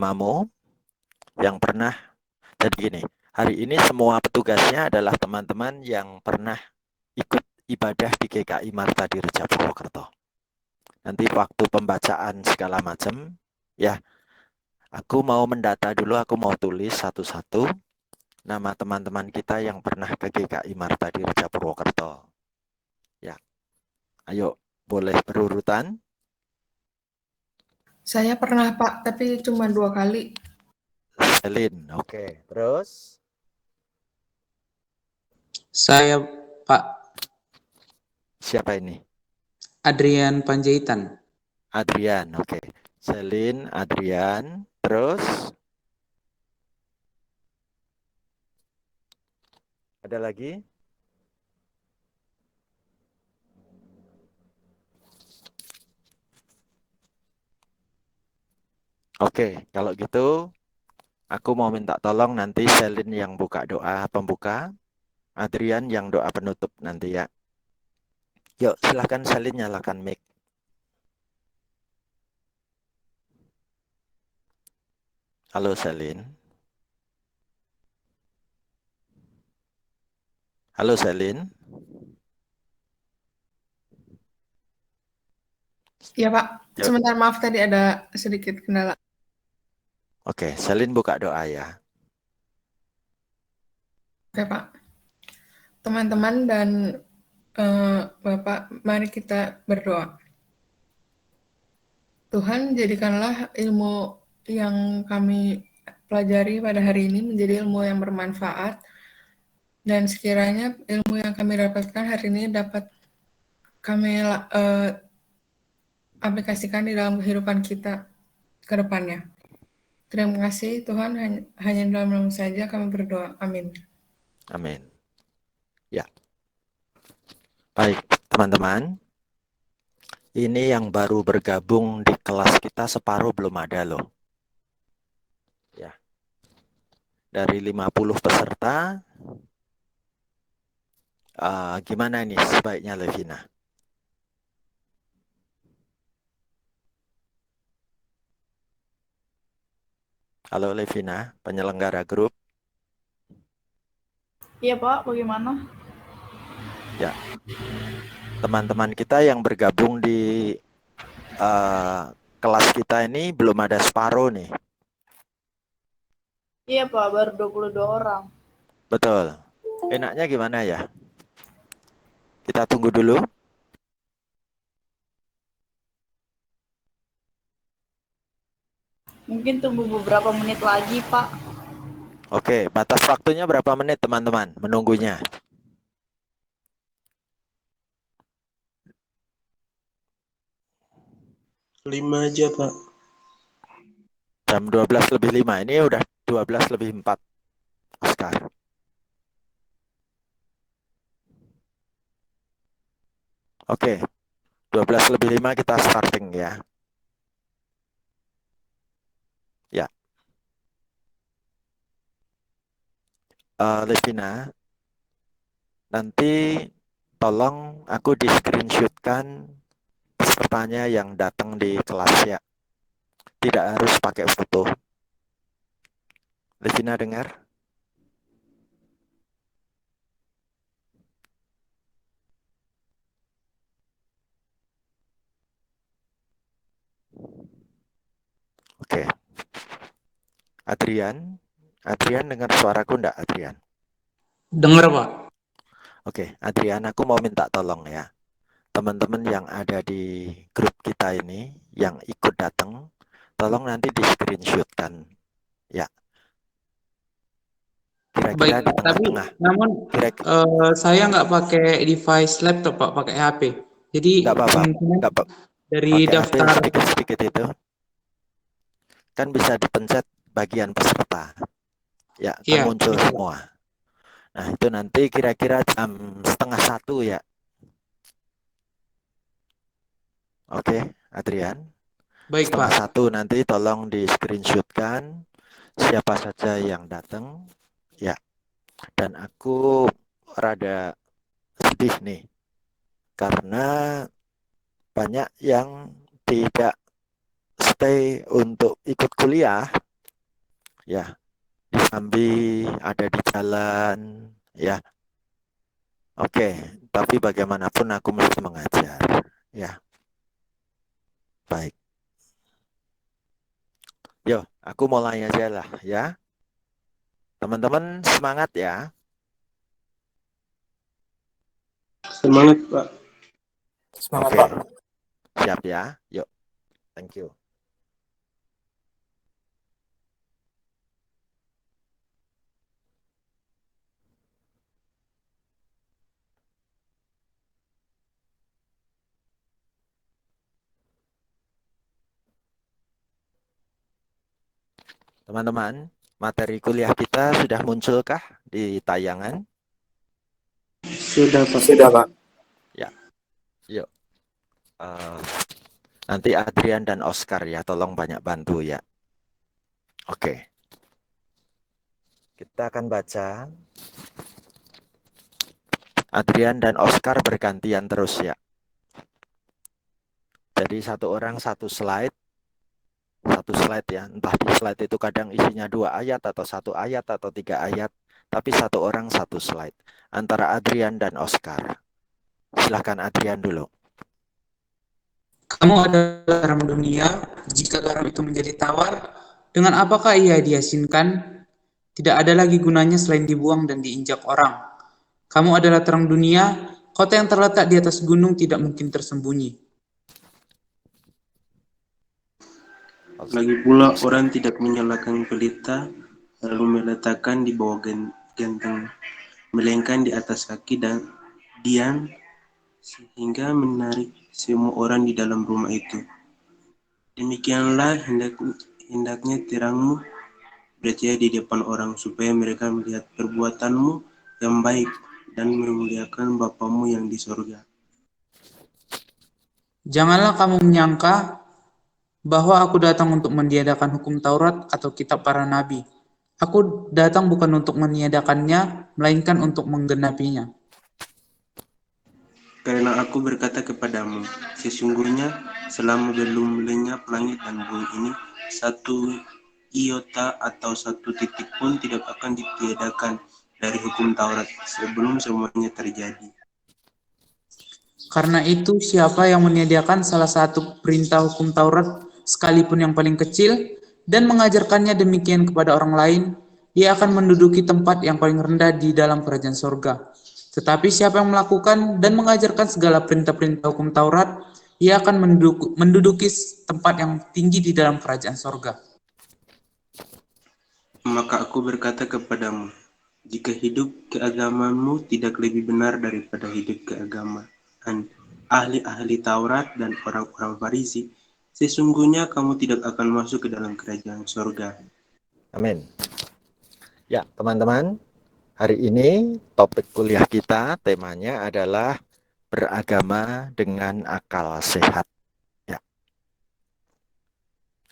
Mamu yang pernah, jadi gini, hari ini semua petugasnya adalah teman-teman yang pernah ikut ibadah di GKI Marta di Reja Purwokerto. Nanti waktu pembacaan segala macam, ya, aku mau mendata dulu, aku mau tulis satu-satu nama teman-teman kita yang pernah ke GKI Marta di Reja Purwokerto. Ya, ayo, boleh berurutan. Saya pernah Pak, tapi cuma 2 kali. Selin, oke. Terus? Saya Pak Siapa ini? Adrian Panjaitan. Adrian, oke. Selin, Adrian, terus ada lagi? Oke, kalau gitu aku mau minta tolong nanti Selin yang buka doa pembuka, Adrian yang doa penutup nanti ya. Yuk, silahkan Selin nyalakan mic. Halo Selin. Halo Selin. Iya Pak, Yuk. sebentar maaf tadi ada sedikit kendala. Oke, Selin buka doa ya. Oke Pak. Teman-teman dan Bapak, mari kita berdoa. Tuhan, jadikanlah ilmu yang kami pelajari pada hari ini menjadi ilmu yang bermanfaat, dan sekiranya ilmu yang kami dapatkan hari ini dapat kami aplikasikan di dalam kehidupan kita ke depannya. Terima kasih Tuhan, hanya dalam nama saja kami berdoa. Amin. Amin. Ya. Baik, teman-teman. Ini yang baru bergabung di kelas kita separuh belum ada loh. Ya. Dari 50 peserta, gimana nih sebaiknya Levina? Halo Levina, penyelenggara grup. Iya Pak, bagaimana? Ya, teman-teman kita yang bergabung di kelas kita ini belum ada separuh nih. Iya Pak, baru 22 orang. Betul. Enaknya gimana ya? Kita tunggu dulu. Mungkin tunggu beberapa menit lagi Pak. Oke, batas waktunya berapa menit teman-teman menunggunya? Lima aja, Pak. Jam 12 lebih 5. Ini udah 12 lebih 4. Oscar. Oke, 12 lebih 5 kita starting ya. Ya. Levina, nanti tolong aku di screenshotkan pesertanya yang datang di kelas ya. Tidak harus pakai foto. Levina dengar? Oke. Adrian dengar suaraku enggak Adrian? Dengar Pak. Oke, Adrian, aku mau minta tolong ya. Teman-teman yang ada di grup kita ini, yang ikut datang, tolong nanti di screenshotkan. Ya. Kira-kira Baik di Pak, tapi tengah-tengah. namun saya nggak pakai device laptop Pak, pakai HP. Jadi Enggak apa-apa. kemungkinan Enggak apa. dari Pakai HP daftar sedikit-sedikit itu. Kan bisa dipencet bagian peserta. Ya, kan iya, muncul bisa, Pak. semua. Nah, itu nanti kira-kira jam 12:30 ya. Oke, Adrian. Baik Pak. 12:30 nanti tolong di screenshotkan siapa saja yang datang. Ya, dan aku rada sedih nih. Karena banyak yang tidak stay untuk ikut kuliah ya. Di Sambi, ada di jalan, ya. Oke, tapi bagaimanapun aku mesti mengajar, ya. Baik. Yo, aku mulai aja lah, ya. Teman-teman semangat ya. Semangat, Pak. Semangat, Oke, Pak. siap ya. Yuk, thank you. Teman-teman, materi kuliah kita sudah munculkah di tayangan? Sudah, Pak. Sudah, Pak. Ya, yuk. Nanti Adrian dan Oscar ya, tolong banyak bantu ya. Oke. Kita akan baca. Adrian dan Oscar bergantian terus ya. Jadi satu orang satu slide ya. Entah di slide itu kadang isinya 2 ayat atau 1 ayat atau 3 ayat. Tapi satu orang satu slide. Antara Adrian dan Oscar. Silahkan Adrian dulu. Kamu adalah terang dunia, jika garam itu menjadi tawar, dengan apakah ia diasinkan? Tidak ada lagi gunanya selain dibuang dan diinjak orang. Kamu adalah terang dunia, kota yang terletak di atas gunung tidak mungkin tersembunyi. Lagi pula orang tidak menyalakan pelita, lalu meletakkan di bawah genteng, melainkan di atas kaki dan dian, sehingga menarik semua orang di dalam rumah itu. Demikianlah hendaknya terangmu bercahaya di depan orang, supaya mereka melihat perbuatanmu yang baik dan memuliakan Bapamu yang di sorga. Janganlah kamu menyangka bahwa aku datang untuk meniadakan hukum Taurat atau kitab para nabi. Aku datang bukan untuk meniadakannya, melainkan untuk menggenapinya. Karena aku berkata kepadamu, sesungguhnya selama belum lenyap langit dan bumi ini, satu iota atau satu titik pun tidak akan ditiadakan dari hukum Taurat sebelum semuanya terjadi. Karena itu, siapa yang meniadakan salah satu perintah hukum Taurat, sekalipun yang paling kecil, dan mengajarkannya demikian kepada orang lain, ia akan menduduki tempat yang paling rendah di dalam kerajaan sorga. Tetapi siapa yang melakukan dan mengajarkan segala perintah-perintah hukum Taurat, ia akan menduduki tempat yang tinggi di dalam kerajaan sorga. Maka aku berkata kepadamu, jika hidup keagamanmu tidak lebih benar daripada hidup keagamaan ahli-ahli Taurat dan orang-orang Farisi, sesungguhnya kamu tidak akan masuk ke dalam kerajaan sorga. Amin. Ya, teman-teman, hari ini topik kuliah kita temanya adalah beragama dengan akal sehat. Ya.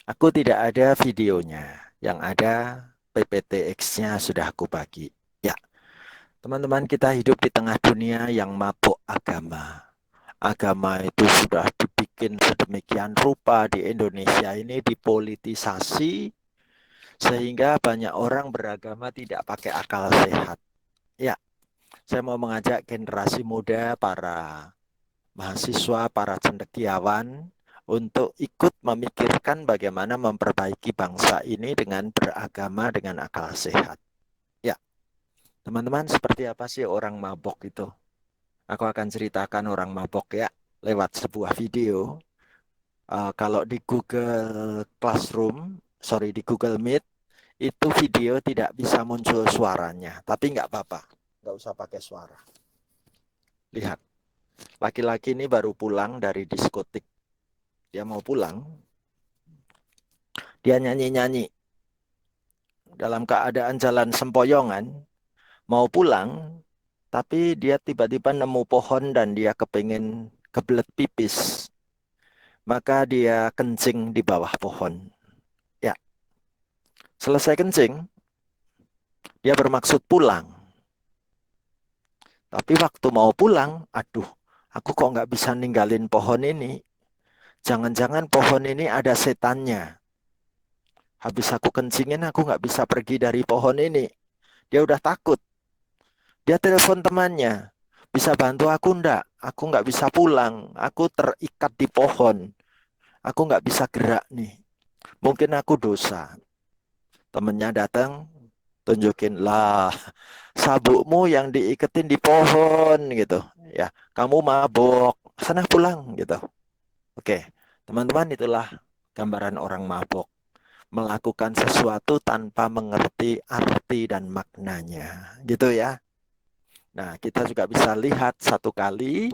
Aku tidak ada videonya, yang ada PPTX-nya sudah aku bagi. Ya, teman-teman, kita hidup di tengah dunia yang mabuk agama. Agama itu sudah dibikin sedemikian rupa di Indonesia ini, dipolitisasi sehingga banyak orang beragama tidak pakai akal sehat. Ya, saya mau mengajak generasi muda, para mahasiswa, para cendekiawan untuk ikut memikirkan bagaimana memperbaiki bangsa ini dengan beragama dengan akal sehat. Ya, teman-teman, seperti apa sih orang mabok itu? Aku akan ceritakan orang mabok ya lewat sebuah video. Kalau di Google Classroom, di Google Meet, itu video tidak bisa muncul suaranya. Tapi nggak apa-apa, nggak usah pakai suara. Lihat, laki-laki ini baru pulang dari diskotik. Dia mau pulang, dia nyanyi-nyanyi. Dalam keadaan jalan sempoyongan, mau pulang, tapi dia tiba-tiba nemu pohon dan dia kepingin kebelet pipis. Maka dia kencing di bawah pohon. Ya, selesai kencing, dia bermaksud pulang. Tapi waktu mau pulang, aduh, aku kok nggak bisa ninggalin pohon ini. Jangan-jangan pohon ini ada setannya. Habis aku kencingin, aku nggak bisa pergi dari pohon ini. Dia udah takut. Dia telepon temannya. Bisa bantu aku enggak? Aku nggak bisa pulang. Aku terikat di pohon. Aku nggak bisa gerak nih. Mungkin aku dosa. Temennya datang, tunjukin lah sabukmu yang diiketin di pohon gitu. Ya, kamu mabok. Sana pulang gitu. Oke, teman-teman, itulah gambaran orang mabok. Melakukan sesuatu tanpa mengerti arti dan maknanya. Gitu ya. Nah, kita juga bisa lihat satu kali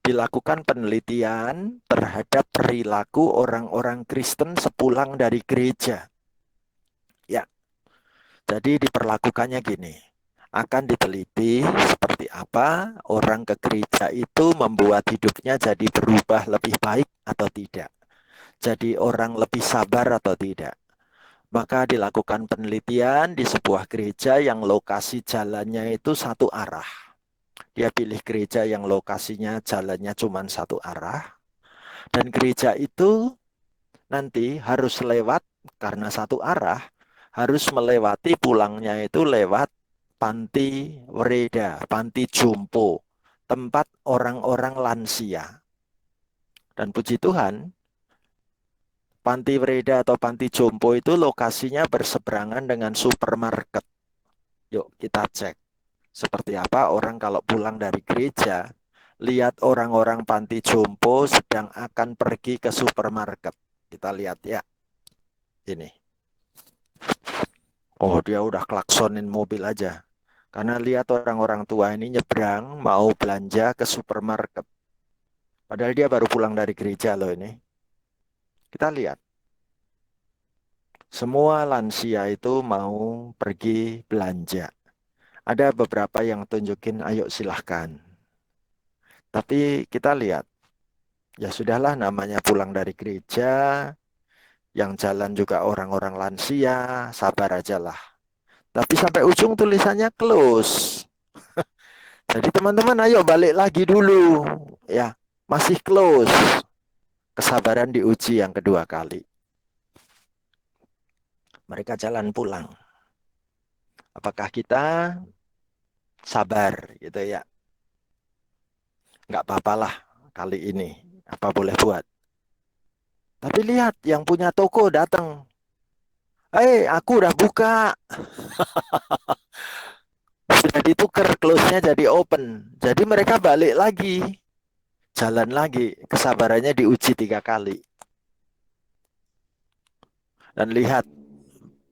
dilakukan penelitian terhadap perilaku orang-orang Kristen sepulang dari gereja. Ya, jadi diperlakukannya gini. Akan diteliti seperti apa orang ke gereja itu membuat hidupnya jadi berubah lebih baik atau tidak. Jadi orang lebih sabar atau tidak. Maka dilakukan penelitian di sebuah gereja yang lokasi jalannya itu satu arah. Dia pilih gereja yang lokasinya jalannya cuma satu arah. Dan gereja itu nanti harus lewat, karena satu arah, harus melewati pulangnya itu lewat panti wereda, panti jompo, tempat orang-orang lansia. Dan puji Tuhan, panti wereda atau panti jompo itu lokasinya berseberangan dengan supermarket. Yuk kita cek. Seperti apa orang kalau pulang dari gereja, lihat orang-orang panti jompo sedang akan pergi ke supermarket. Kita lihat ya. Ini. Oh, dia udah klaksonin mobil aja. Karena lihat orang-orang tua ini nyebrang mau belanja ke supermarket. Padahal dia baru pulang dari gereja loh ini. Kita lihat. Semua lansia itu mau pergi belanja. Ada beberapa yang tunjukin, ayo silahkan. Tapi kita lihat. Ya sudahlah, namanya pulang dari gereja. Yang jalan juga orang-orang lansia. Sabar aja lah. Tapi sampai ujung tulisannya close. Jadi teman-teman ayo balik lagi dulu. Ya, masih close. Kesabaran diuji yang kedua kali. Mereka jalan pulang. Apakah kita sabar gitu ya? Nggak apa-apalah kali ini. Apa boleh buat. Tapi lihat yang punya toko datang. Aku udah buka. Sudah ditukar close-nya jadi open. Jadi mereka balik lagi. Jalan lagi. Kesabarannya diuji 3 kali. Dan lihat.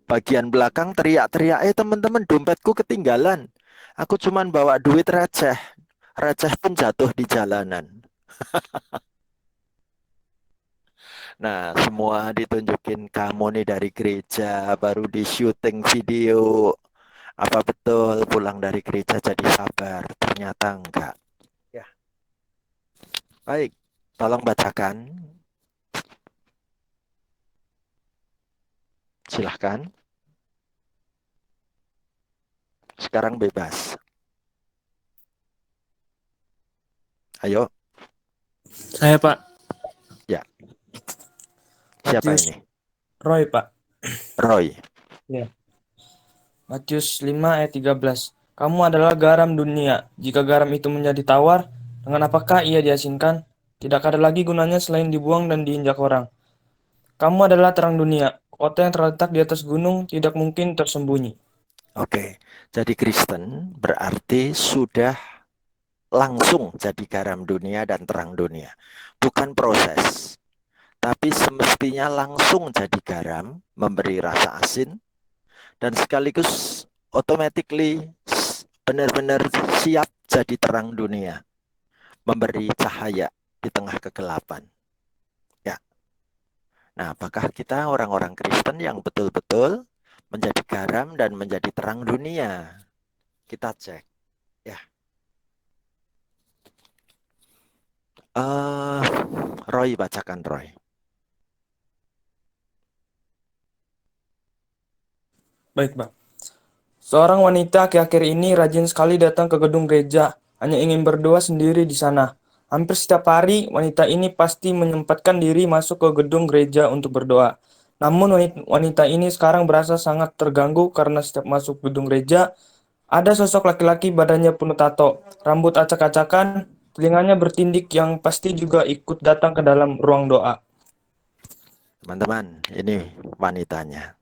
Bagian belakang teriak-teriak, teman-teman dompetku ketinggalan. Aku cuman bawa duit receh. Receh pun jatuh di jalanan. Nah, semua ditunjukin kamu nih dari gereja, baru di syuting video. Apa betul pulang dari gereja jadi sabar? Ternyata enggak. Ya. Baik, tolong bacakan. Silahkan. Sekarang bebas. Ayo. Saya Pak. Ya. Siapa Matius ini? Roy Pak. Roy. Ya. Matius 5 ayat 13. Kamu adalah garam dunia. Jika garam itu menjadi tawar, dengan apakah ia diasinkan? Tidak ada lagi gunanya selain dibuang dan diinjak orang. Kamu adalah terang dunia. Kota yang terletak di atas gunung tidak mungkin tersembunyi. Oke, jadi Kristen berarti sudah langsung jadi garam dunia dan terang dunia. Bukan proses, tapi semestinya langsung jadi garam, memberi rasa asin, dan sekaligus automatically benar-benar siap jadi terang dunia, memberi cahaya di tengah kegelapan. Ya. Nah, apakah kita orang-orang Kristen yang betul-betul menjadi garam dan menjadi terang dunia? Kita cek. Ya. Roy, bacakan Roy. Baik, Pak. Seorang wanita akhir-akhir ini rajin sekali datang ke gedung gereja, hanya ingin berdoa sendiri di sana. Hampir setiap hari, wanita ini pasti menyempatkan diri masuk ke gedung gereja untuk berdoa. Namun wanita ini sekarang berasa sangat terganggu karena setiap masuk gedung gereja, ada sosok laki-laki badannya penuh tato, rambut acak-acakan, telinganya bertindik yang pasti juga ikut datang ke dalam ruang doa. Teman-teman, ini wanitanya.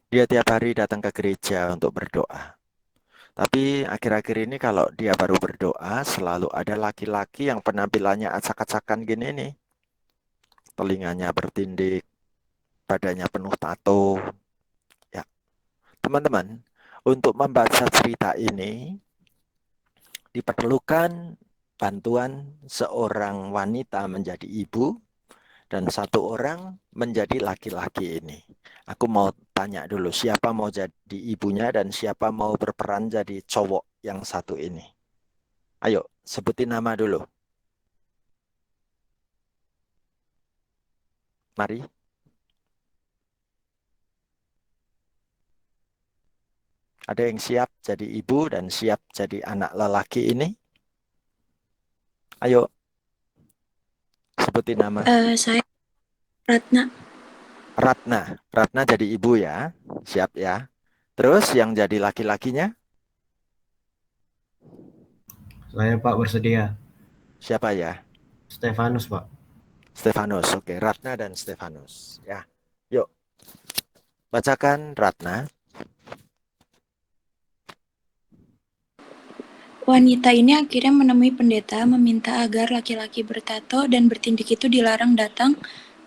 Dia tiap hari datang ke gereja untuk berdoa. Tapi akhir-akhir ini kalau dia baru berdoa, selalu ada laki-laki yang penampilannya acak-acakan gini nih. Telinganya bertindik, badannya penuh tato. Ya, teman-teman, untuk membaca cerita ini diperlukan bantuan seorang wanita menjadi ibu dan satu orang menjadi laki-laki ini. Aku mau tanya dulu, siapa mau jadi ibunya dan siapa mau berperan jadi cowok yang satu ini? Ayo, sebutin nama dulu. Mari. Ada yang siap jadi ibu dan siap jadi anak lelaki ini? Ayo, sebutin nama. Saya Ratna. Ratna. Ratna jadi ibu ya. Siap ya. Terus yang jadi laki-lakinya? Saya Pak bersedia. Siapa ya? Stefanus Pak. Stefanus. Oke, Ratna dan Stefanus. Ya. Yuk. Bacakan Ratna. Wanita ini akhirnya menemui pendeta meminta agar laki-laki bertato dan bertindik itu dilarang datang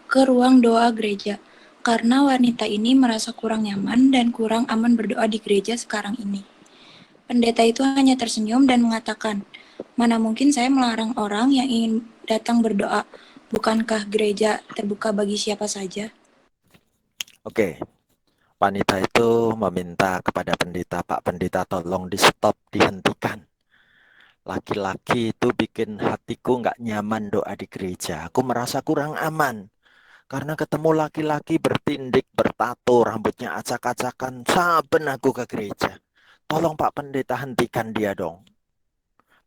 ke ruang doa gereja. Karena wanita ini merasa kurang nyaman dan kurang aman berdoa di gereja sekarang ini. Pendeta itu hanya tersenyum dan mengatakan, "Mana mungkin saya melarang orang yang ingin datang berdoa? Bukankah gereja terbuka bagi siapa saja?" Oke. Wanita itu meminta kepada pendeta, Pak Pendeta tolong di stop, dihentikan. Laki-laki itu bikin hatiku nggak nyaman doa di gereja. Aku merasa kurang aman. Karena ketemu laki-laki bertindik, bertato, rambutnya acak-acakan, saben aku ke gereja. Tolong Pak Pendeta hentikan dia dong.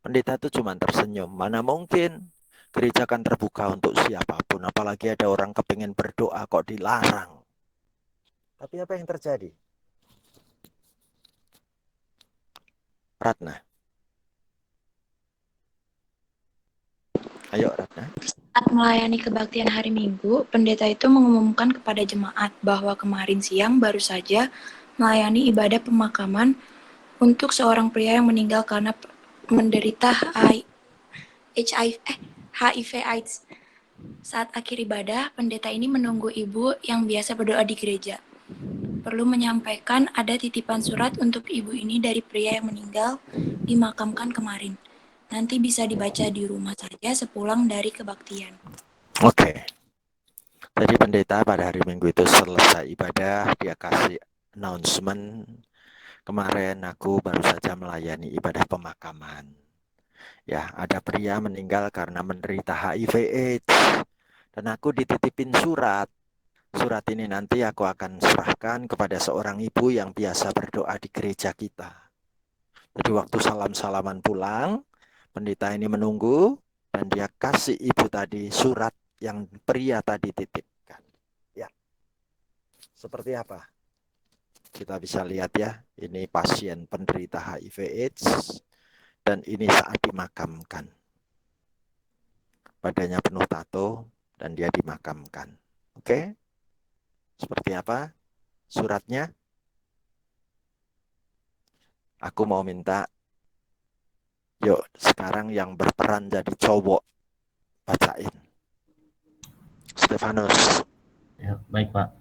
Pendeta itu cuma tersenyum. Mana mungkin gereja kan terbuka untuk siapapun. Apalagi ada orang kepengen berdoa kok dilarang. Tapi apa yang terjadi? Ratna. Ayo Ratna. Saat melayani kebaktian hari Minggu, pendeta itu mengumumkan kepada jemaat bahwa kemarin siang baru saja melayani ibadah pemakaman untuk seorang pria yang meninggal karena menderita HIV/AIDS. Saat akhir ibadah, pendeta ini menunggu ibu yang biasa berdoa di gereja. Perlu menyampaikan ada titipan surat untuk ibu ini dari pria yang meninggal dimakamkan kemarin. Nanti bisa dibaca di rumah saja sepulang dari kebaktian. Oke. Jadi pendeta pada hari Minggu itu selesai ibadah, dia kasih announcement. Kemarin aku baru saja melayani ibadah pemakaman. Ya, ada pria meninggal karena menderita HIV/AIDS. Dan aku dititipin surat. Surat ini nanti aku akan serahkan kepada seorang ibu yang biasa berdoa di gereja kita. Jadi waktu salam-salaman pulang, pendeta ini menunggu dan dia kasih ibu tadi surat yang pria tadi titipkan. Ya. Seperti apa? Kita bisa lihat ya, ini pasien penderita HIV/AIDS dan ini saat dimakamkan. Badannya penuh tato dan dia dimakamkan. Oke? Seperti apa suratnya? Aku mau minta, yuk sekarang yang berperan jadi cowok, bacain. Stefanus. Ya, baik Pak.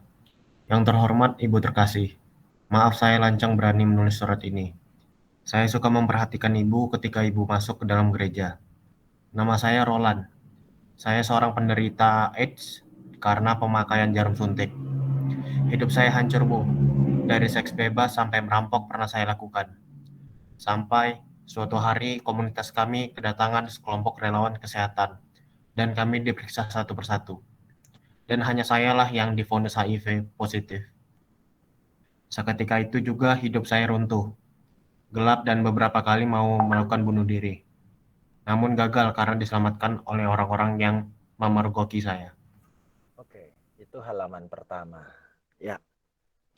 Yang terhormat Ibu terkasih, maaf saya lancang berani menulis surat ini. Saya suka memperhatikan Ibu ketika Ibu masuk ke dalam gereja. Nama saya Roland. Saya seorang penderita AIDS karena pemakaian jarum suntik. Hidup saya hancur, Bu. Dari seks bebas sampai merampok pernah saya lakukan. Sampai suatu hari komunitas kami kedatangan sekelompok relawan kesehatan dan kami diperiksa satu persatu. Dan hanya sayalah yang divonis HIV positif. Seketika itu juga hidup saya runtuh, gelap dan beberapa kali mau melakukan bunuh diri. Namun gagal karena diselamatkan oleh orang-orang yang memergoki saya. Oke, itu halaman pertama. Ya,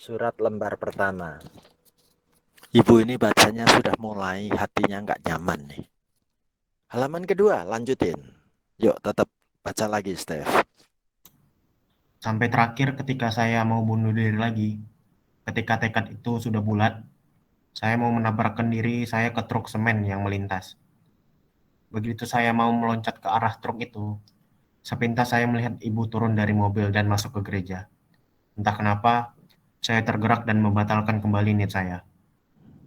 surat lembar pertama. Ibu ini bacanya sudah mulai hatinya nggak nyaman nih. Halaman kedua, lanjutin. Yuk, tetap baca lagi, Steph. Sampai terakhir ketika saya mau bunuh diri lagi, ketika tekad itu sudah bulat, saya mau menabrakkan diri saya ke truk semen yang melintas. Begitu saya mau meloncat ke arah truk itu, sepintas saya melihat ibu turun dari mobil dan masuk ke gereja. Entah kenapa, saya tergerak dan membatalkan kembali niat saya.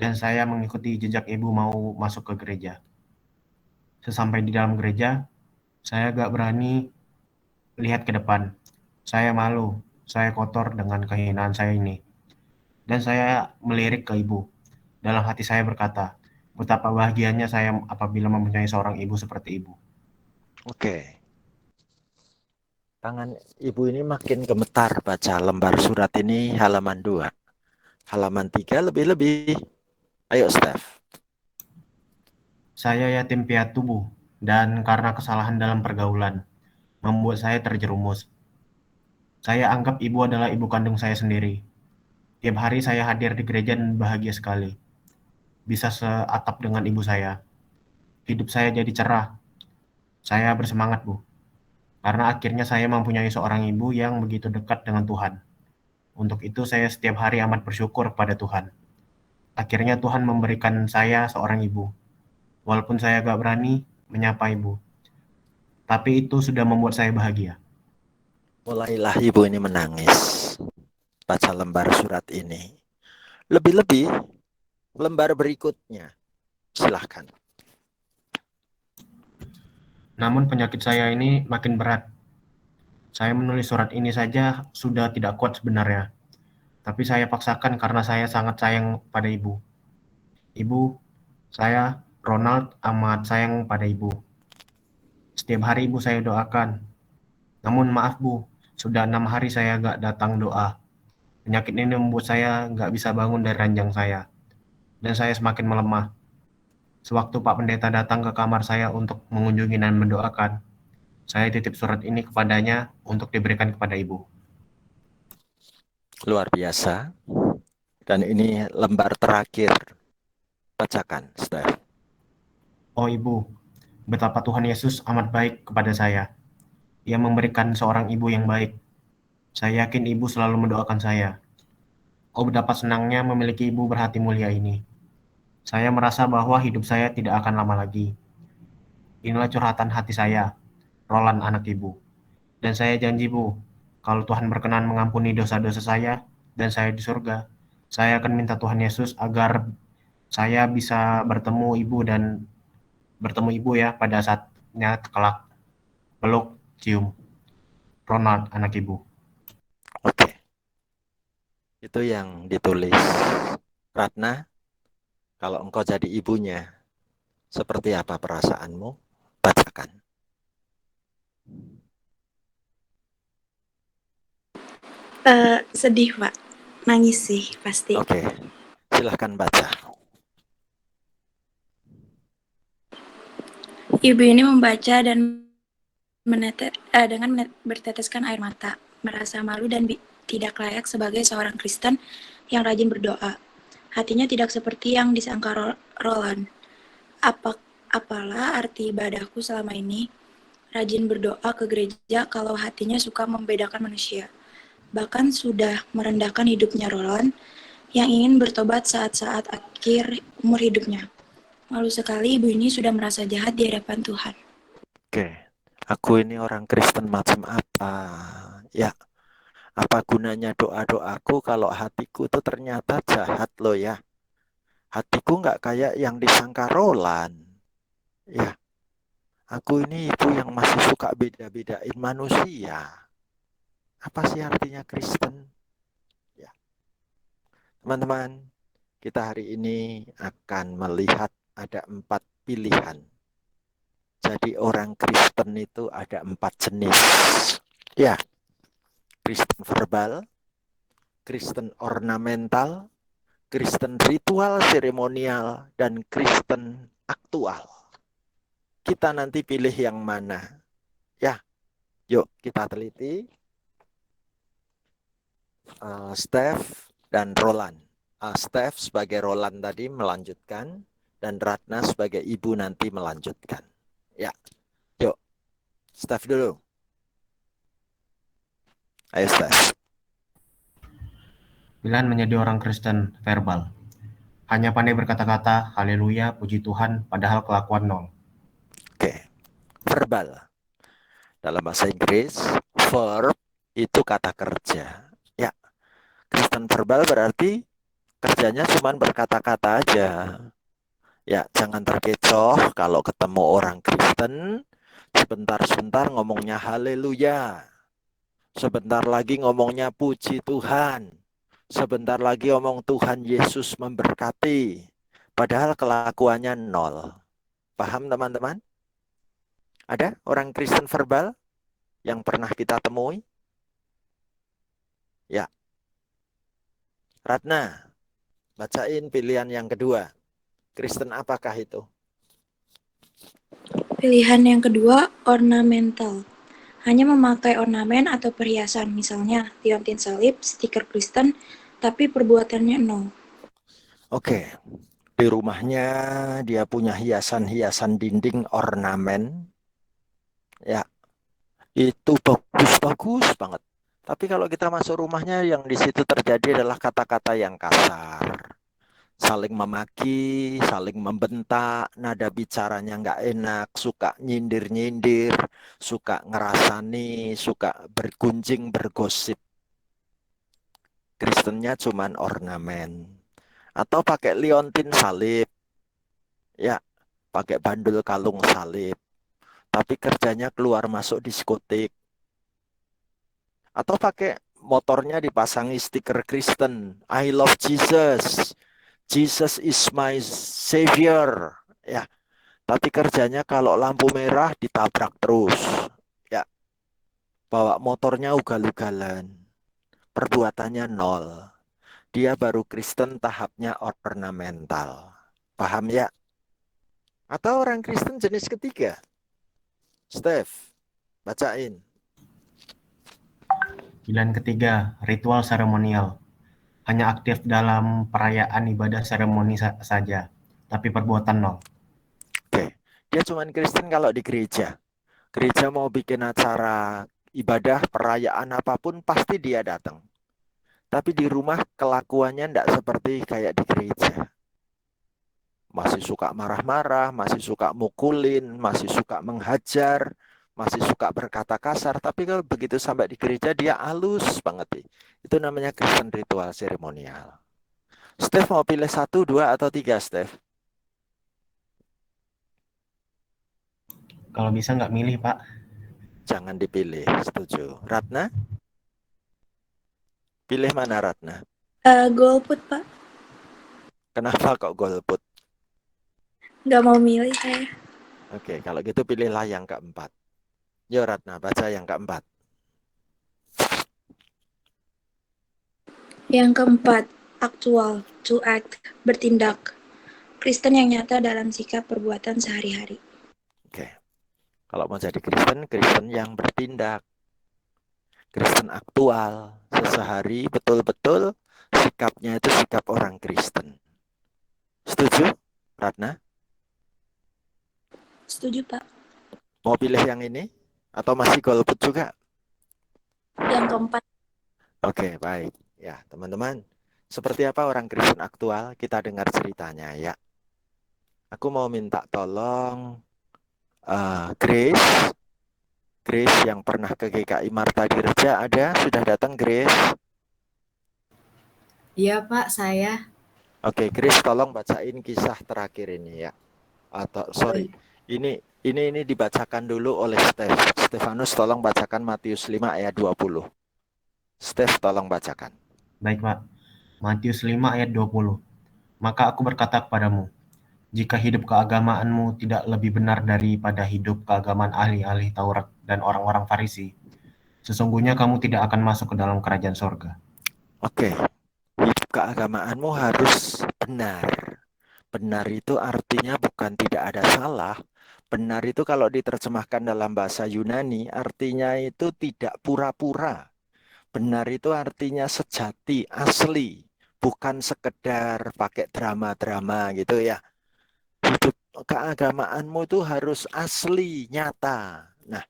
Dan saya mengikuti jejak ibu mau masuk ke gereja. Sesampai di dalam gereja, saya gak berani lihat ke depan. Saya malu, saya kotor dengan kehinaan saya ini. Dan saya melirik ke ibu. Dalam hati saya berkata, betapa bahagianya saya apabila mempunyai seorang ibu seperti ibu. Oke. Tangan ibu ini makin gemetar baca lembar surat ini halaman 2. Halaman 3 lebih-lebih. Ayo, Steph. Saya yatim piatu, Bu, dan karena kesalahan dalam pergaulan, membuat saya terjerumus. Saya anggap ibu adalah ibu kandung saya sendiri. Tiap hari saya hadir di gereja dan bahagia sekali. Bisa seatap dengan ibu saya. Hidup saya jadi cerah. Saya bersemangat, Bu. Karena akhirnya saya mempunyai seorang ibu yang begitu dekat dengan Tuhan. Untuk itu saya setiap hari amat bersyukur kepada Tuhan. Akhirnya Tuhan memberikan saya seorang ibu. Walaupun saya gak berani menyapa ibu. Tapi itu sudah membuat saya bahagia. Mulailah ibu ini menangis. Baca lembar surat ini. Lebih-lebih lembar berikutnya. Silahkan. Namun penyakit saya ini makin berat. Saya menulis surat ini saja sudah tidak kuat sebenarnya. Tapi saya paksakan karena saya sangat sayang pada ibu. Ibu, saya, Ronald, amat sayang pada ibu. Setiap hari ibu saya doakan. Namun maaf Bu, sudah 6 hari saya gak datang doa. Penyakit ini membuat saya gak bisa bangun dari ranjang saya. Dan saya semakin melemah. Sewaktu Pak Pendeta datang ke kamar saya untuk mengunjungi dan mendoakan, saya titip surat ini kepadanya untuk diberikan kepada ibu. Luar biasa. Dan ini lembar terakhir. Bacakan, Steph. Oh ibu, betapa Tuhan Yesus amat baik kepada saya. Ia memberikan seorang ibu yang baik. Saya yakin ibu selalu mendoakan saya. Oh betapa senangnya memiliki ibu berhati mulia ini. Saya merasa bahwa hidup saya tidak akan lama lagi. Inilah curhatan hati saya, Roland anak ibu. Dan saya janji Bu, kalau Tuhan berkenan mengampuni dosa-dosa saya dan saya di surga, saya akan minta Tuhan Yesus agar saya bisa bertemu ibu ya pada saatnya kelak. Peluk, cium. Ronald anak ibu. Oke. Itu yang ditulis Ratna. Kalau engkau jadi ibunya, seperti apa perasaanmu? Bacakan. Sedih, Pak. Nangis sih, pasti. Oke. Silahkan baca. Ibu ini membaca dan dengan berteteskan air mata, merasa malu dan tidak layak sebagai seorang Kristen yang rajin berdoa. Hatinya tidak seperti yang disangka Roland. Apalah arti ibadahku selama ini? Rajin berdoa ke gereja kalau hatinya suka membedakan manusia. Bahkan sudah merendahkan hidupnya Roland yang ingin bertobat saat-saat akhir umur hidupnya. Malu sekali ibu ini sudah merasa jahat di hadapan Tuhan. Oke. Aku ini orang Kristen macam apa? Ya. Apa gunanya doa-doaku kalau hatiku itu ternyata jahat loh ya. Hatiku nggak kayak yang disangka Roland. Ya. Aku ini ibu yang masih suka beda-bedain manusia. Apa sih artinya Kristen? Ya. Teman-teman, kita hari ini akan melihat ada 4 pilihan. Jadi orang Kristen itu ada 4 jenis. Ya. Kristen verbal, Kristen ornamental, Kristen ritual seremonial, dan Kristen aktual. Kita nanti pilih yang mana? Ya, yuk kita teliti. Steph dan Roland. Steph sebagai Roland tadi melanjutkan, dan Ratna sebagai ibu nanti melanjutkan. Ya, yuk. Steph dulu. Ayo Steph. Pilihan menjadi orang Kristen verbal. Hanya pandai berkata-kata, haleluya, puji Tuhan, padahal kelakuan nol. Oke, verbal. Dalam bahasa Inggris, verb itu kata kerja. Ya, Kristen verbal berarti kerjanya cuma berkata-kata aja. Ya, jangan terkecoh kalau ketemu orang Kristen, sebentar-sebentar ngomongnya haleluya. Sebentar lagi ngomongnya puji Tuhan. Sebentar lagi ngomong Tuhan Yesus memberkati. Padahal kelakuannya nol. Paham teman-teman? Ada orang Kristen verbal yang pernah kita temui? Ya. Ratna, bacain pilihan yang kedua. Kristen apakah itu? Pilihan yang kedua, ornamental. Hanya memakai ornamen atau perhiasan, misalnya liontin salib, stiker Kristen, tapi perbuatannya nol. Oke, di rumahnya dia punya hiasan-hiasan dinding ornamen. Ya, itu bagus-bagus banget. Tapi kalau kita masuk rumahnya, yang di situ terjadi adalah kata-kata yang kasar. Saling memaki, saling membentak, nada bicaranya nggak enak, suka nyindir-nyindir, suka ngerasani, suka bergunjing, bergosip. Kristennya cuman ornamen. Atau pakai liontin salib. Ya, pakai bandul kalung salib. Tapi kerjanya keluar masuk diskotik. Atau pakai motornya dipasangi stiker Kristen. I love Jesus. Jesus is my savior. Ya, tapi kerjanya kalau lampu merah ditabrak terus. Ya, bawa motornya ugal-ugalan. Perbuatannya nol. Dia baru Kristen tahapnya ornamental. Paham ya? Atau orang Kristen jenis ketiga? Steph, bacain. Pilihan ketiga, ritual seremonial. Hanya aktif dalam perayaan ibadah seremoni saja, tapi perbuatan nol. Oke, dia cuman Kristen kalau di gereja. Gereja mau bikin acara ibadah, perayaan apapun, pasti dia datang. Tapi di rumah kelakuannya tidak seperti kayak di gereja. Masih suka marah-marah, masih suka mukulin, masih suka menghajar, masih suka berkata kasar. Tapi kalau begitu sampai di gereja, dia halus banget. Itu namanya Kristen ritual seremonial. Steph mau pilih 1, 2, atau 3, Steph? Kalau bisa nggak milih, Pak. Jangan dipilih, setuju. Ratna? Pilih mana Ratna? Golput, Pak. Kenapa kok golput? Nggak mau milih saya. Oke, kalau gitu pilihlah yang keempat. Yo Ratna, baca yang keempat. Yang keempat, aktual, to act, bertindak. Kristen yang nyata dalam sikap perbuatan sehari-hari. Oke, kalau mau jadi Kristen, Kristen yang bertindak. Kristen aktual, sehari betul-betul sikapnya itu sikap orang Kristen. Setuju, Ratna? Setuju, Pak. Mau pilih yang ini? Atau masih golput juga? Yang keempat. Oke, baik. Ya, teman-teman. Seperti apa orang Kristen aktual? Kita dengar ceritanya ya. Aku mau minta tolong Grace. Grace yang pernah ke GKI Marta Dirja ada? Sudah datang Grace? Iya Pak, saya. Oke, Grace tolong bacain kisah terakhir ini ya. Atau sorry, ini dibacakan dulu oleh Stefanus, tolong bacakan Matius 5 ayat 20. Steph tolong bacakan. Baik, Pak. Matius 5 ayat 20. Maka aku berkata kepadamu, jika hidup keagamaanmu tidak lebih benar daripada hidup keagamaan ahli-ahli Taurat dan orang-orang Farisi, sesungguhnya kamu tidak akan masuk ke dalam kerajaan sorga. Oke, hidup keagamaanmu harus benar. Benar itu artinya bukan tidak ada salah. Benar itu kalau diterjemahkan dalam bahasa Yunani, artinya itu tidak pura-pura. Benar itu artinya sejati, asli, bukan sekedar pakai drama-drama gitu ya. Hidup keagamaanmu itu harus asli, nyata. Nah,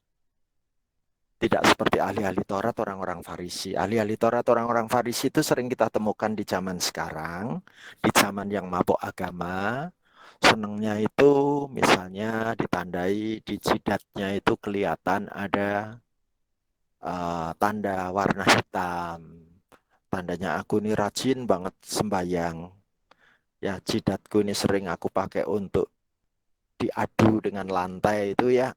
tidak seperti ahli-ahli Taurat orang-orang Farisi. Ahli-ahli Taurat orang-orang Farisi itu sering kita temukan di zaman sekarang, di zaman yang mabuk agama. Senangnya itu misalnya ditandai di jidatnya itu kelihatan ada tanda warna hitam. Tandanya aku ini rajin banget sembahyang. Ya, jidatku ini sering aku pakai untuk diadu dengan lantai itu ya.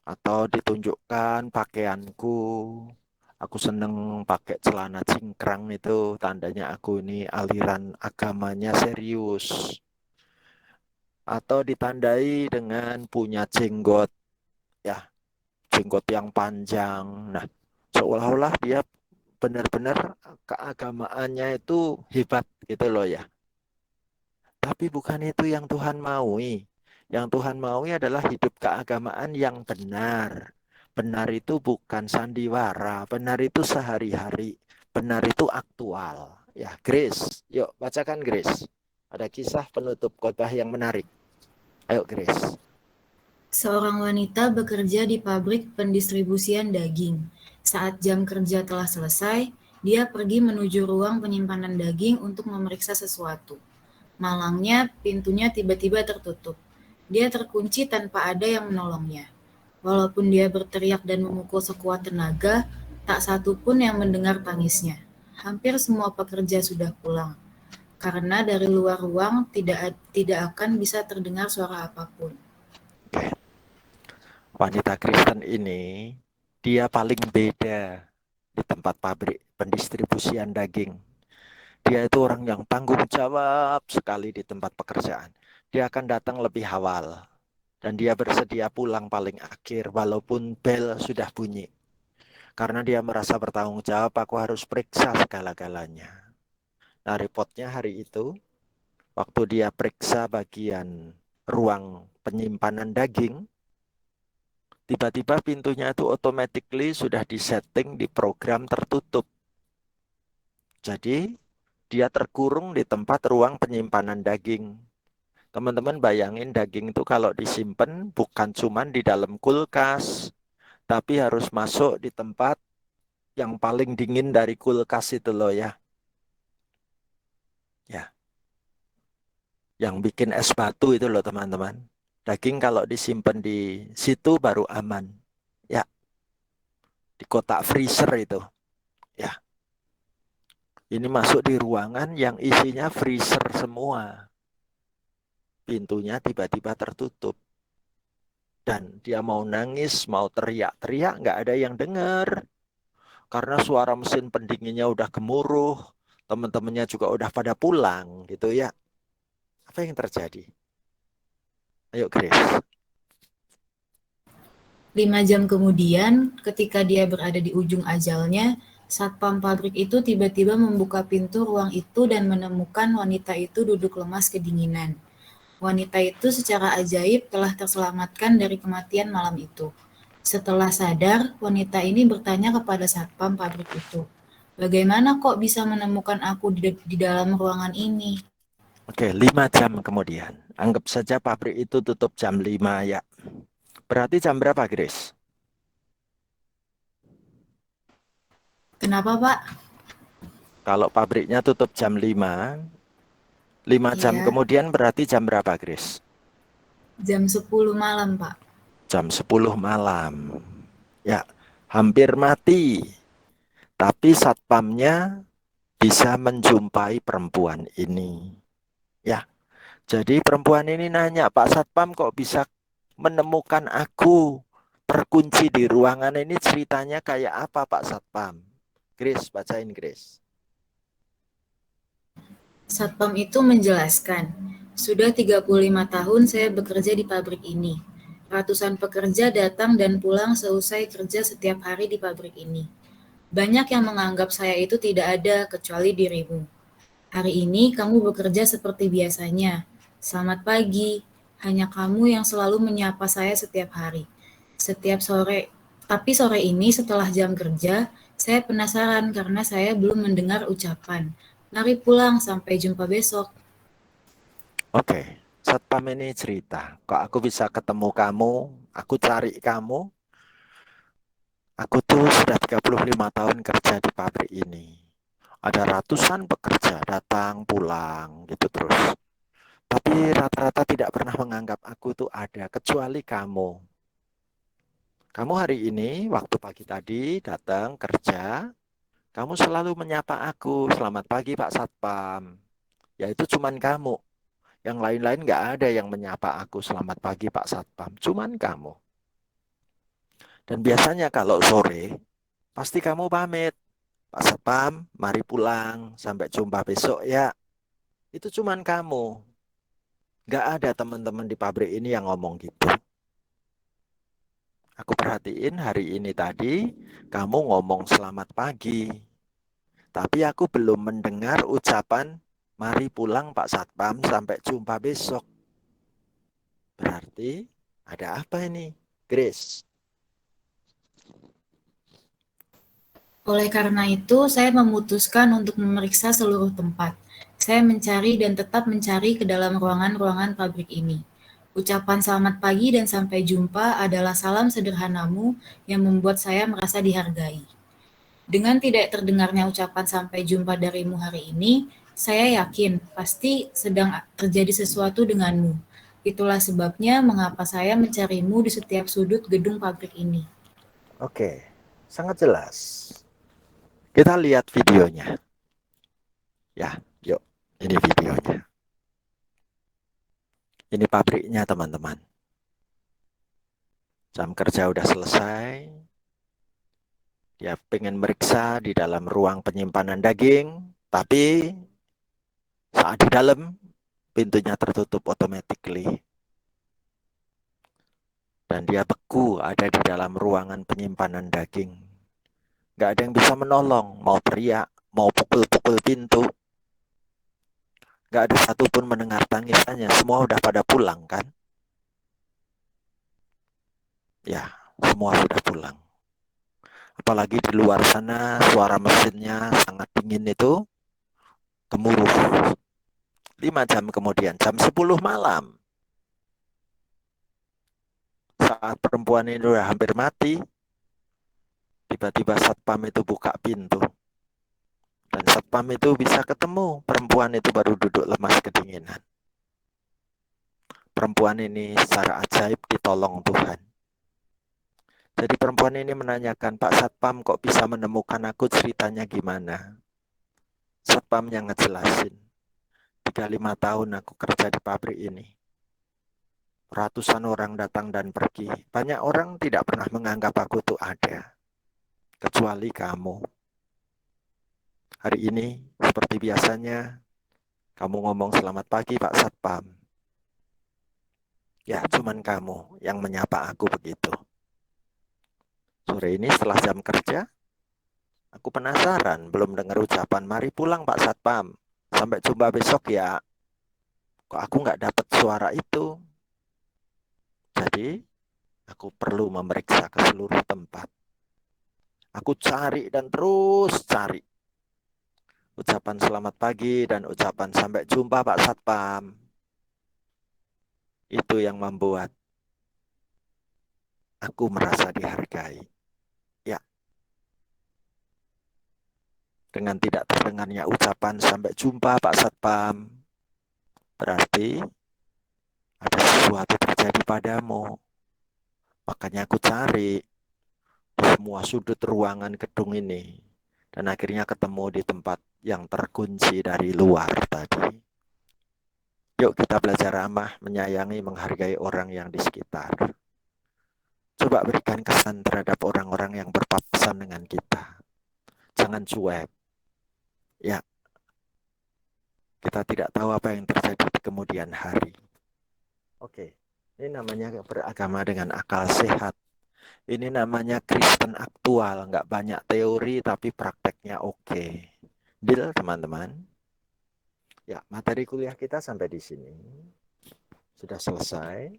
Atau ditunjukkan pakaianku. Aku seneng pakai celana cingkrang itu. Tandanya aku ini aliran agamanya serius. Atau ditandai dengan punya jenggot. Ya, jenggot yang panjang. Nah, seolah-olah dia benar-benar keagamaannya itu hebat gitu loh ya. Tapi bukan itu yang Tuhan maui. Yang Tuhan maui adalah hidup keagamaan yang benar. Benar itu bukan sandiwara, benar itu sehari-hari, benar itu aktual. Ya, Grace, yuk bacakan Grace. Ada kisah penutup khotbah yang menarik. Ayo Grace. Seorang wanita bekerja di pabrik pendistribusian daging. Saat jam kerja telah selesai, dia pergi menuju ruang penyimpanan daging untuk memeriksa sesuatu. Malangnya, pintunya tiba-tiba tertutup. Dia terkunci tanpa ada yang menolongnya. Walaupun dia berteriak dan memukul sekuat tenaga, tak satu pun yang mendengar tangisnya. Hampir semua pekerja sudah pulang, karena dari luar ruang tidak akan bisa terdengar suara apapun. Oke. Wanita Kristen ini, dia paling beda di tempat pabrik pendistribusian daging. Dia itu orang yang tanggung jawab sekali di tempat pekerjaan. Dia akan datang lebih awal. Dan dia bersedia pulang paling akhir walaupun bel sudah bunyi. Karena dia merasa bertanggung jawab, aku harus periksa segala-galanya. Nah, repotnya hari itu, waktu dia periksa bagian ruang penyimpanan daging, tiba-tiba pintunya itu automatically sudah disetting di program tertutup. Jadi, dia terkurung di tempat ruang penyimpanan daging. Teman-teman bayangin daging itu kalau disimpan bukan cuma di dalam kulkas, tapi harus masuk di tempat yang paling dingin dari kulkas itu loh ya. Ya. Yang bikin es batu itu loh teman-teman. Daging kalau disimpan di situ baru aman. Ya. Di kotak freezer itu. Ya. Ini masuk di ruangan yang isinya freezer semua. Pintunya tiba-tiba tertutup. Dan dia mau nangis, mau teriak-teriak, nggak ada yang dengar. Karena suara mesin pendinginnya udah gemuruh. Teman-temannya juga udah pada pulang gitu ya. Apa yang terjadi? Ayo Grace. 5 jam kemudian, ketika dia berada di ujung ajalnya, satpam pabrik itu tiba-tiba membuka pintu ruang itu dan menemukan wanita itu duduk lemas kedinginan. Wanita itu secara ajaib telah terselamatkan dari kematian malam itu. Setelah sadar, wanita ini bertanya kepada satpam pabrik itu, "Bagaimana kok bisa menemukan aku di dalam ruangan ini?" Oke, 5 jam kemudian. Anggap saja pabrik itu tutup jam 5 ya. Berarti jam berapa, Grace? Kenapa, Pak? Kalau pabriknya tutup jam 5, 5 jam Iya. kemudian berarti jam berapa, Grace? Jam 10 malam, Pak. Jam 10 malam. Ya, hampir mati. Tapi satpamnya bisa menjumpai perempuan ini. Ya, jadi perempuan ini nanya, Pak Satpam kok bisa menemukan aku terkunci di ruangan ini, ceritanya kayak apa Pak Satpam? Grace, bacain Grace. Satpam itu menjelaskan, "Sudah 35 tahun saya bekerja di pabrik ini. Ratusan pekerja datang dan pulang seusai kerja setiap hari di pabrik ini. Banyak yang menganggap saya itu tidak ada kecuali dirimu. Hari ini kamu bekerja seperti biasanya. Selamat pagi. Hanya kamu yang selalu menyapa saya setiap hari. Setiap sore. Tapi sore ini setelah jam kerja, Saya penasaran karena saya belum mendengar ucapan. Mari pulang, sampai jumpa besok. Oke, Satpam ini cerita, kok aku bisa ketemu kamu, aku cari kamu, aku tuh sudah 35 tahun kerja di pabrik ini. Ada ratusan pekerja datang pulang gitu terus. Tapi rata-rata tidak pernah menganggap aku tuh ada, kecuali kamu. Kamu hari ini, waktu pagi tadi datang kerja, kamu selalu menyapa aku, selamat pagi Pak Satpam. Ya itu cuman kamu. Yang lain-lain nggak ada yang menyapa aku, selamat pagi Pak Satpam. Cuman kamu. Dan biasanya kalau sore, pasti kamu pamit. Pak Satpam, mari pulang. Sampai jumpa besok ya. Itu cuman kamu. Nggak ada teman-teman di pabrik ini yang ngomong gitu. Aku perhatiin hari ini tadi, kamu ngomong selamat pagi. Tapi aku belum mendengar ucapan, mari pulang Pak Satpam, sampai jumpa besok. Berarti ada apa ini, Grace? Oleh karena itu, saya memutuskan untuk memeriksa seluruh tempat. Saya mencari dan tetap mencari ke dalam ruangan-ruangan pabrik ini. Ucapan selamat pagi dan sampai jumpa adalah salam sederhanamu yang membuat saya merasa dihargai. Dengan tidak terdengarnya ucapan sampai jumpa darimu hari ini, saya yakin pasti sedang terjadi sesuatu denganmu. Itulah sebabnya mengapa saya mencarimu di setiap sudut gedung pabrik ini. Oke, sangat jelas. Kita lihat videonya. Ya, yuk. Ini videonya. Ini pabriknya, teman-teman. Jam kerja udah selesai. Dia pengen meriksa di dalam ruang penyimpanan daging, tapi saat di dalam, pintunya tertutup automatically. Dan dia beku ada di dalam ruangan penyimpanan daging. Gak ada yang bisa menolong, mau teriak, mau pukul-pukul pintu. Gak ada satupun mendengar tangisannya, semua udah pada pulang kan? Ya, semua sudah pulang. Apalagi di luar sana suara mesinnya sangat dingin itu, gemuruh. 5 jam kemudian, jam 10 malam. Saat perempuan ini udah hampir mati, tiba-tiba satpam itu buka pintu. Dan satpam itu bisa ketemu, perempuan itu baru duduk lemas kedinginan. Perempuan ini secara ajaib ditolong Tuhan. Jadi perempuan ini menanyakan, Pak Satpam kok bisa menemukan aku, ceritanya gimana? Satpam yang ngejelasin, 35 tahun aku kerja di pabrik ini. Ratusan orang datang dan pergi. Banyak orang tidak pernah menganggap aku tuh ada. Kecuali kamu. Hari ini, seperti biasanya, kamu ngomong selamat pagi Pak Satpam. Ya, cuman kamu yang menyapa aku begitu. Sore ini setelah jam kerja, aku penasaran, belum dengar ucapan, mari pulang Pak Satpam. Sampai jumpa besok ya. Kok aku nggak dapat suara itu? Jadi, aku perlu memeriksa ke seluruh tempat. Aku cari dan terus cari. Ucapan selamat pagi dan ucapan sampai jumpa Pak Satpam. Itu yang membuat aku merasa dihargai. Ya. Dengan tidak terdengarnya ucapan sampai jumpa Pak Satpam, berarti ada sesuatu terjadi padamu. Makanya aku cari di semua sudut ruangan gedung ini. Dan akhirnya ketemu di tempat yang terkunci dari luar tadi. Yuk kita belajar ramah, menyayangi, menghargai orang yang di sekitar. Coba berikan kesan terhadap orang-orang yang berpapasan dengan kita. Jangan cuek. Ya, kita tidak tahu apa yang terjadi di kemudian hari. Oke, ini namanya beragama dengan akal sehat. Ini namanya Kristen aktual, nggak banyak teori tapi prakteknya oke. Deal teman-teman? Ya, materi kuliah kita sampai di sini. Sudah selesai.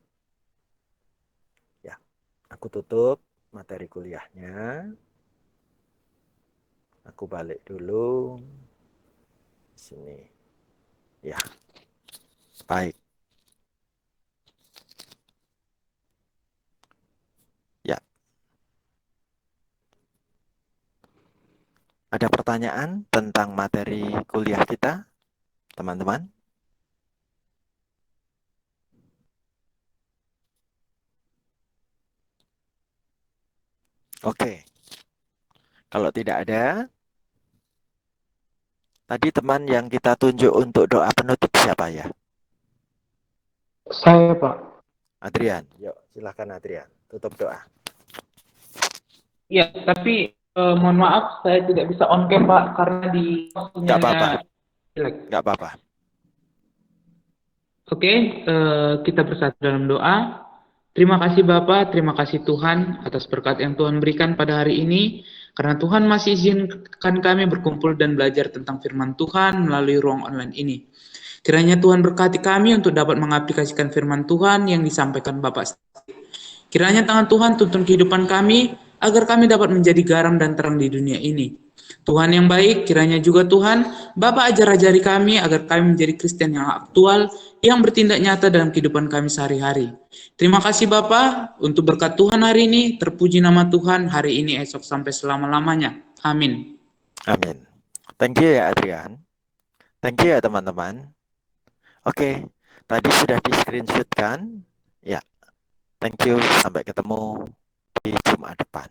Ya, aku tutup materi kuliahnya. Aku balik dulu. Sini. Ya. Baik. Ya. Ada pertanyaan tentang materi kuliah kita, teman-teman? Oke. Kalau tidak ada, tadi teman yang kita tunjuk untuk doa penutup siapa ya? Saya, Pak. Adrian. Yuk, silakan Adrian. Tutup doa. Ya, tapi mohon maaf saya tidak bisa on cam, Pak, karena di Nggak apa-apa. jelek. Nggak apa-apa. Oke, kita bersatu dalam doa. Terima kasih Bapak, terima kasih Tuhan atas berkat yang Tuhan berikan pada hari ini. Karena Tuhan masih izinkan kami berkumpul dan belajar tentang firman Tuhan melalui ruang online ini. Kiranya Tuhan berkati kami untuk dapat mengaplikasikan firman Tuhan yang disampaikan Bapak. Kiranya tangan Tuhan tuntun kehidupan kami, agar kami dapat menjadi garam dan terang di dunia ini. Tuhan yang baik, kiranya juga Tuhan, Bapak ajar-ajari kami agar kami menjadi Kristen yang aktual, yang bertindak nyata dalam kehidupan kami sehari-hari. Terima kasih Bapak, untuk berkat Tuhan hari ini, terpuji nama Tuhan hari ini, esok, sampai selama-lamanya. Amin. Amin. Thank you ya Adrian. Thank you ya teman-teman. Oke, tadi sudah di screenshot kan? Ya. Thank you, sampai ketemu di Jumat depan.